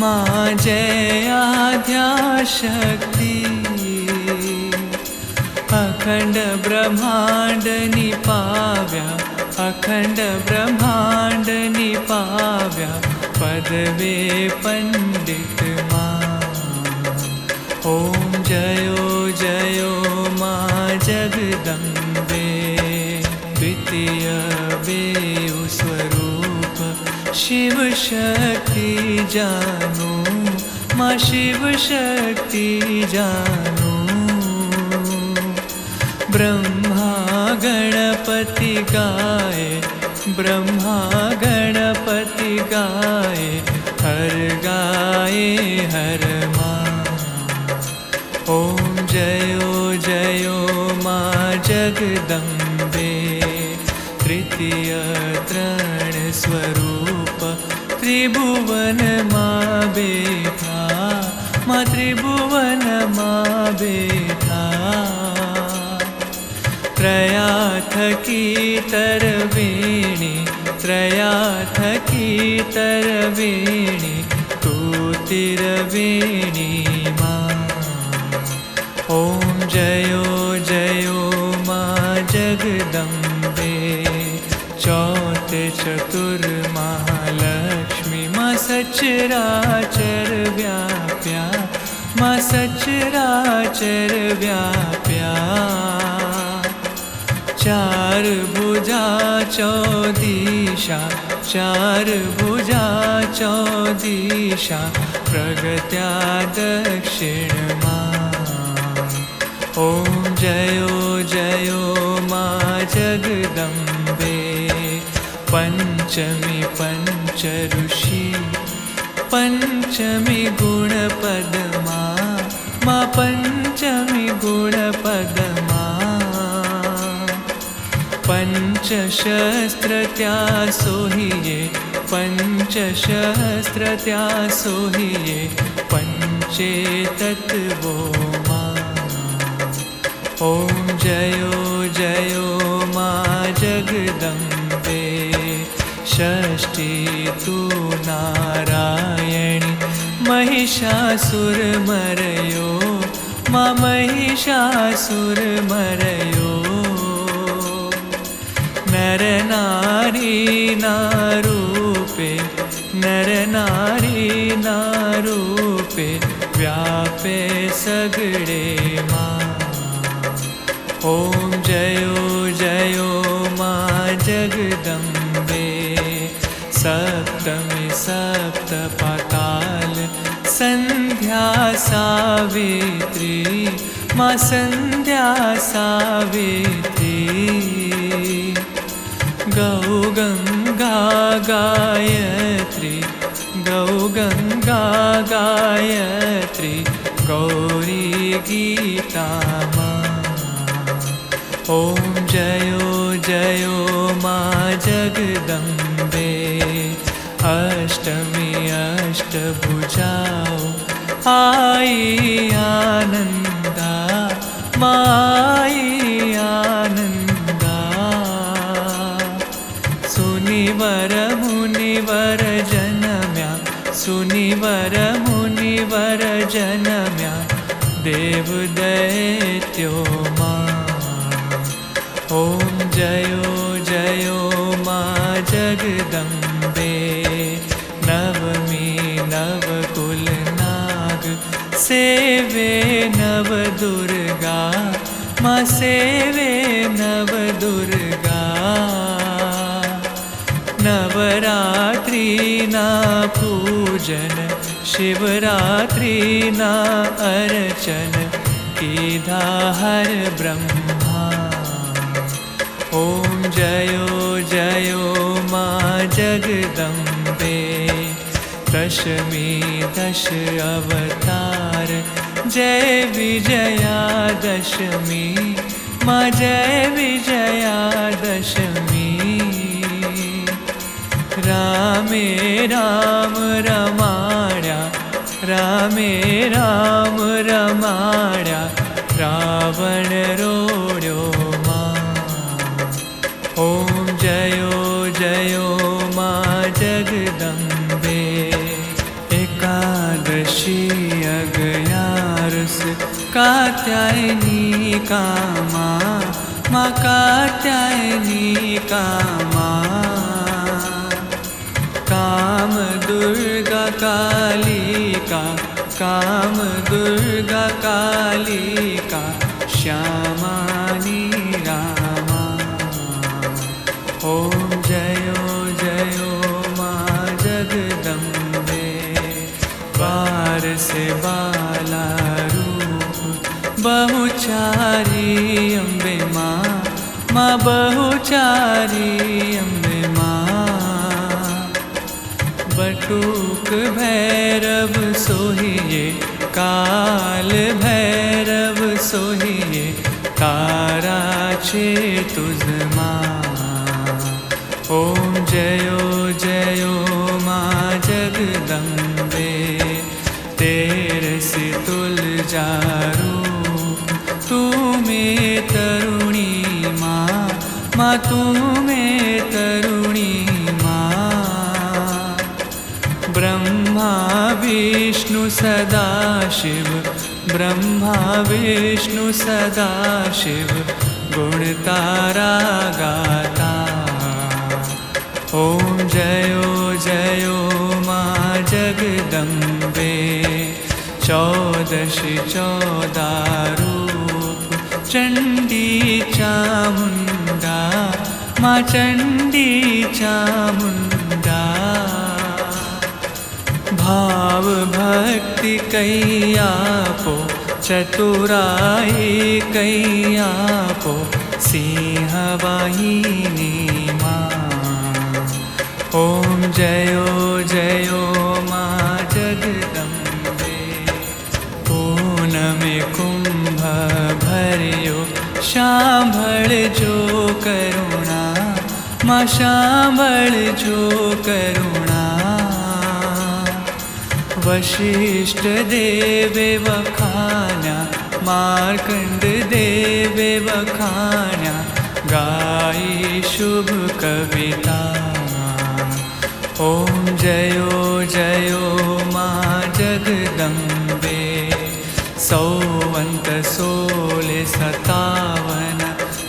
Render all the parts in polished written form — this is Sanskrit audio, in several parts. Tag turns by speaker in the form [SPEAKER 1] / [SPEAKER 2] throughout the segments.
[SPEAKER 1] मा जय आद्याशक्ति अखंड ब्रह्मांड निपाव्या अखंड ब्रह्मांड निपाव्या पदवे पंडित मा ओम जयो जयो मा जगदम्बे द्वितीय बेउ स्वरूप शिव शक्ति जानो मा शिव शक्ति जानो ब्रह्मा गणपति गाए ब्रह्मा गणपति गाए हर मा ओम जयो जयो मा जगदम्बे तृतीय तृण स्वरूप त्रिभुवन मा बैठा मा त्रिभुवन मा बैठा त्रयाथ की तरवेणी त्रयाथ की तरवेणी तू तिरवेणी मा ओम जयो जयो मा जगदम्बे चौथे चतुर्महालक्ष्मी मा सचराचर व्याप्या मा सचराचर व्याप्या चार भुजा चौदिशा चार भुजा चौदिशा प्रगत्या दक्षिण मा ओम जयो जयो मा जगदम्बे पंचमी पंच ऋषि पंचमी गुणपदमा मा पंचमी गुणपदमा पंचशस्त्र त्या सोहिये पंचशस्त्र त्या सोहिये पंचे तत्वो मा ओम जयो जयो मा जगदम्बे षष्ठी तु नारायणी महिषासुर मरयो मा महिषासुर मरयो नर नारी नारूपे नर नारी नारूपे व्यापे सगड़े मा ओम जयो जयो मा जगदम्बे सप्तमी सप्त पाताल संध्या सावित्री मा संध्या सावित्री गौ गंगा गायत्री गौ गंगा गायत्री गौरी गीता मा ओम जयो जयो मा जगदम्बे अष्टमी अष्टभुजाओ आई आनंदा माई आनंदा सुनिवर मुनिवर जनम्या सुनिवर मुनिवर जनम्या देव दैत्यो मा ओम जयो जयो मा जगदम्बे नवमी नवकुल नाग सेवे नव दुर्गा मा सेवे नव दुर्गा नवरात्रि ना पूजन शिवरात्रि ना अर्चन कीधा हर ब्रह्मा ओम जयो जयो मा जगदम्बे दशमी दश अवतार जय विजया दशमी मा जय विजया दशमी रामे राम रमाड्या रामे राम रमाड्या रावण रोड्यो मा ओम जयो जयो मा जगदम्बे एका कात्यायनी कामा मा कात्यायनी कामा काम दुर्गा कालिका काम दुर्गा कालिका श्यामानी रामा ॐ जयो जयो माँ जगदम्बे बार से बाला रूप बहुचारी अम्बे माँ माँ बहुचारी अम्बे माँ बटुक भैरव सोहिए काल भैरव सोहिए तारा छे तुझ माँ ॐ जयो जयो माँ जगदम्बे तेरे से तुलजा रूप तू में तरुणी माँ माँ तू में तरुणी माँ ब्रह्मा विष्णु सदाशिव ब्रह्मा विष्णु सदाशिव गुण तारा गाता ॐ जयो जयो माँ जगदम्बे चौदशी चौदारूप चंडी चामुंडा माँ चंडी चामुंडा भाव भक्ति कैयापो चतुराई कैयापो सिंहवाहिनी माँ ॐ जयो जयो माँ जगदम्बे पूनमे कुंभ भर्यो सांभळ जो करुणा माँ सांभळ जो करुणा वशिष्ठ देवे वखान्या मार्कंड देवे वखान्या गाई शुभ कविता ॐ जयो जयो माँ जगदम्बे सौवंत 16 57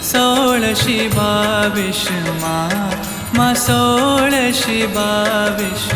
[SPEAKER 1] 16 22 माँ 16 22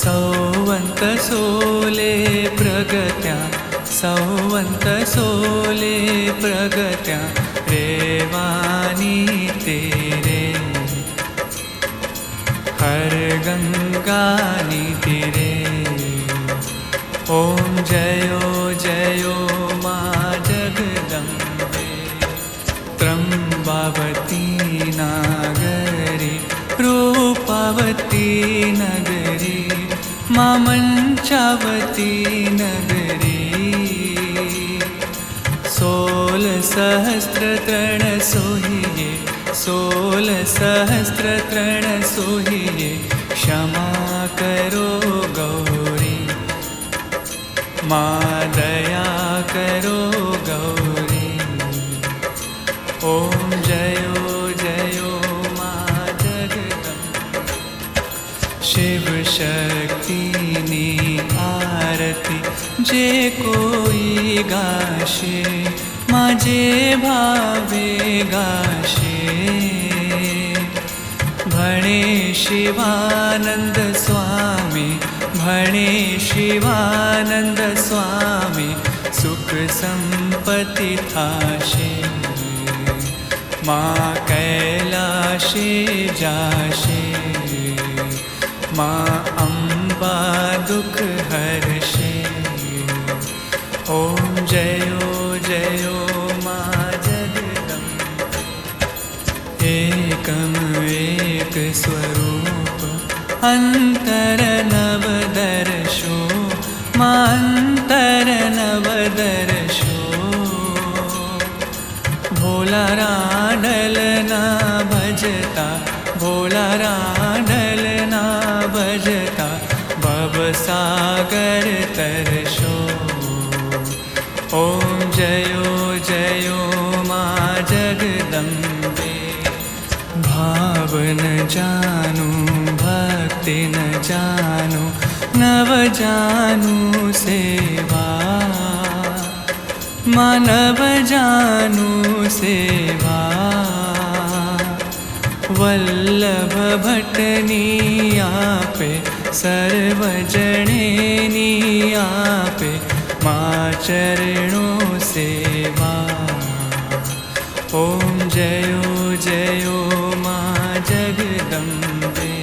[SPEAKER 1] सौवंत 16 प्रगत्या सौवंत 16 प्रगत्या रेवानी तेरे हर गंगा तीरे ॐ जयो जयो माँ जगदम्बे त्रंबावती नागरी रूपावती नगरी माँ मंचावती नगरी 16 सहस्त्र तृण सोहिए 16 सहस्त्र तृण सोहिए क्षमा करो गौरी माँ दया करो गौरी ॐ जयो जयो माँ जगदम्बे शिव शक्तिनी आरती जे कोई गाशे माँ जे भावे गाशे भणे शिवानंद स्वामी भणे शिवानंद स्वामी सुख संपत्ति थाशे माँ कैलाशे जाशे माँ अम्बा दुख हर्षे ॐ जयो जयो माँ जगदम्बे एकम एक स्वरूप अंतर नवदर्शो माँ अंतर नवदर्शो भोला राडल ना भजता भोला राडल ना भजता भवसागर तरशो ॐ जयो जयो माँ जगदम्बे भाव न जानू भक्ति न जानू नव जानू सेवा मानव जानू सेवा वल्लभ भट्टनी आपे सर्वजनेनी आपे मां चरणो सेवा ओम जयो जयो मां जगदम्बे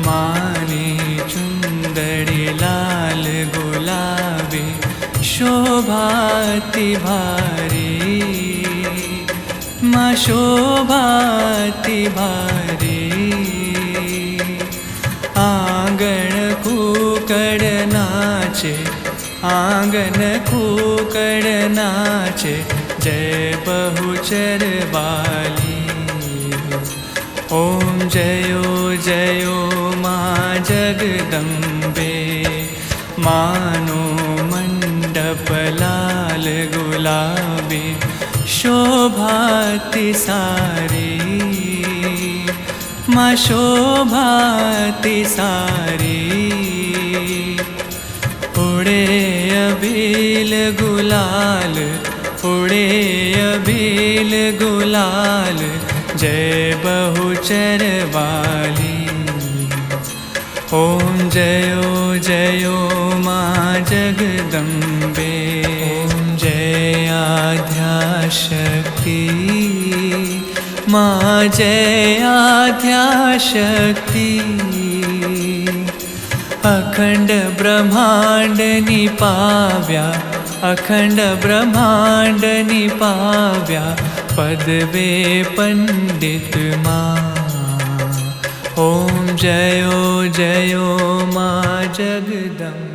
[SPEAKER 1] मानी चुंदड़ी लाल गुलाबी शोभाति भारी मां शोभाति भारी आंगण कूकड़ नाचे आंगन कूकड़ नाचे जय बहुचर वाली ओम जयो जयो मां जगदम्बे मानो मंडप लाल गुलाबी शोभाति सारी मां शोभाति सारी उड़े अबील गुलाल उड़े अबील गुलाल जय बहुचर वाली ओम जयो जयो मां जगदम्बे ओम जय आद्याशक्ति मां जय आद्याशक्ति अखंड ब्रह्मांड निपाव्या अखंड ब्रह्मांड निपाव्या पदवे पंडित मां ओम जयो जयो मां जगदम्बे।